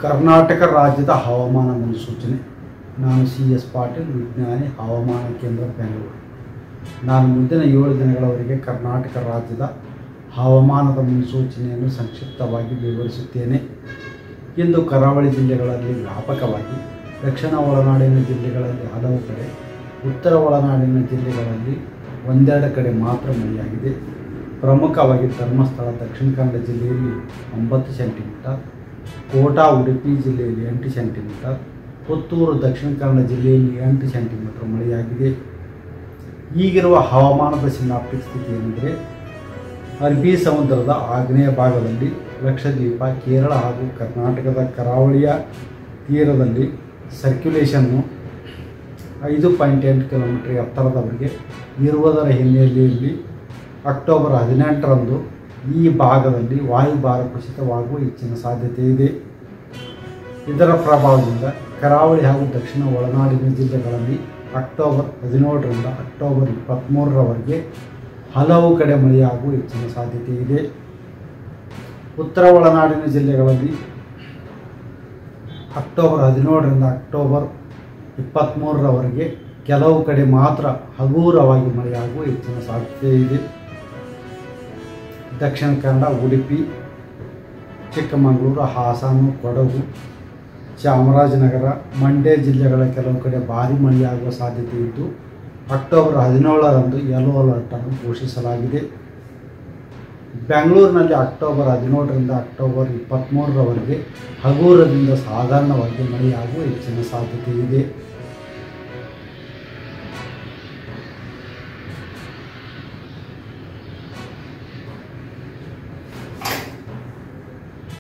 ಕರ್ನಾಟಕ ರಾಜ್ಯದ ಹವಾಮಾನ ಮುನ್ಸೂಚನೆ. ನಾನು CS ಪಾಟೀಲ್, ವಿಜ್ಞಾನಿ, ಹವಾಮಾನ ಕೇಂದ್ರ, ಬೆಂಗಳೂರು. ನಾನು ಮುಂದಿನ 7 ದಿನಗಳವರೆಗೆ ಕರ್ನಾಟಕ ರಾಜ್ಯದ ಹವಾಮಾನದ ಮುನ್ಸೂಚನೆಯನ್ನು ಸಂಕ್ಷಿಪ್ತವಾಗಿ ವಿವರಿಸುತ್ತೇನೆ. ಇಂದು ಕರಾವಳಿ ಜಿಲ್ಲೆಗಳಲ್ಲಿ ವ್ಯಾಪಕವಾಗಿ, ದಕ್ಷಿಣ ಒಳನಾಡಿನ ಜಿಲ್ಲೆಗಳಲ್ಲಿ ಹಲವು ಕಡೆ, ಉತ್ತರ ಒಳನಾಡಿನ ಜಿಲ್ಲೆಗಳಲ್ಲಿ ಒಂದೆರಡು ಕಡೆ ಮಾತ್ರ ಮಳೆಯಾಗಿದೆ. ಪ್ರಮುಖವಾಗಿ ಧರ್ಮಸ್ಥಳ ದಕ್ಷಿಣ ಕನ್ನಡ ಜಿಲ್ಲೆಯಲ್ಲಿ 9 ಸೆಂಟಿಮೀಟರ್, ಕೋಟಾ ಉಡುಪಿ ಜಿಲ್ಲೆಯಲ್ಲಿ 8 ಸೆಂಟಿಮೀಟರ್, ಪುತ್ತೂರು ದಕ್ಷಿಣ ಕನ್ನಡ ಜಿಲ್ಲೆಯಲ್ಲಿ 8 ಸೆಂಟಿಮೀಟರ್ ಮಳೆಯಾಗಿದೆ. ಈಗಿರುವ ಹವಾಮಾನದ ಸಿನಾಪ್ಟಿಕ್ ಸ್ಥಿತಿ ಏನೆಂದರೆ, ಅರಬ್ಬಿ ಸಮುದ್ರದ ಆಗ್ನೇಯ ಭಾಗದಲ್ಲಿ ಲಕ್ಷದ್ವೀಪ, ಕೇರಳ ಹಾಗೂ ಕರ್ನಾಟಕದ ಕರಾವಳಿಯ ತೀರದಲ್ಲಿ ಸರ್ಕ್ಯುಲೇಷನ್ನು 5.8 ಕಿಲೋಮೀಟರ್ ಎತ್ತರದವರೆಗೆ ಇರುವುದರ ಹಿನ್ನೆಲೆಯಲ್ಲಿ ಅಕ್ಟೋಬರ್ 18ರಂದು ಈ ಭಾಗದಲ್ಲಿ ವಾಯುಭಾರ ಕುಸಿತವಾಗುವ ಹೆಚ್ಚಿನ ಸಾಧ್ಯತೆ ಇದೆ. ಇದರ ಪ್ರಭಾವದಿಂದ ಕರಾವಳಿ ಹಾಗೂ ದಕ್ಷಿಣ ಒಳನಾಡಿನ ಜಿಲ್ಲೆಗಳಲ್ಲಿ ಅಕ್ಟೋಬರ್ 17ರಿಂದ ಅಕ್ಟೋಬರ್ 23ರವರೆಗೆ ಹಲವು ಕಡೆ ಮಳೆಯಾಗುವ ಹೆಚ್ಚಿನ ಸಾಧ್ಯತೆ ಇದೆ. ಉತ್ತರ ಒಳನಾಡಿನ ಜಿಲ್ಲೆಗಳಲ್ಲಿ ಅಕ್ಟೋಬರ್ 17ರಿಂದ ಅಕ್ಟೋಬರ್ 23ರವರೆಗೆ ಕೆಲವು ಕಡೆ ಮಾತ್ರ ಹಗುರವಾಗಿ ಮಳೆಯಾಗುವ ಹೆಚ್ಚಿನ ಸಾಧ್ಯತೆ ಇದೆ. ದಕ್ಷಿಣ ಕನ್ನಡ, ಉಡುಪಿ, ಚಿಕ್ಕಮಗಳೂರು, ಹಾಸನ, ಕೊಡಗು, ಚಾಮರಾಜನಗರ, ಮಂಡ್ಯ ಜಿಲ್ಲೆಗಳ ಕೆಲವು ಕಡೆ ಭಾರೀ ಮಳೆಯಾಗುವ ಸಾಧ್ಯತೆ ಇದ್ದು, ಅಕ್ಟೋಬರ್ 17ರಂದು ಯೆಲ್ಲೋ ಅಲರ್ಟನ್ನು ಘೋಷಿಸಲಾಗಿದೆ. ಬೆಂಗಳೂರಿನಲ್ಲಿ ಅಕ್ಟೋಬರ್ 17ರಿಂದ ಅಕ್ಟೋಬರ್ 23ರವರೆಗೆ ಹಗುರದಿಂದ ಸಾಧಾರಣವಾಗಿ ಮಳೆಯಾಗುವ ಹೆಚ್ಚಿನ ಸಾಧ್ಯತೆ ಇದೆ.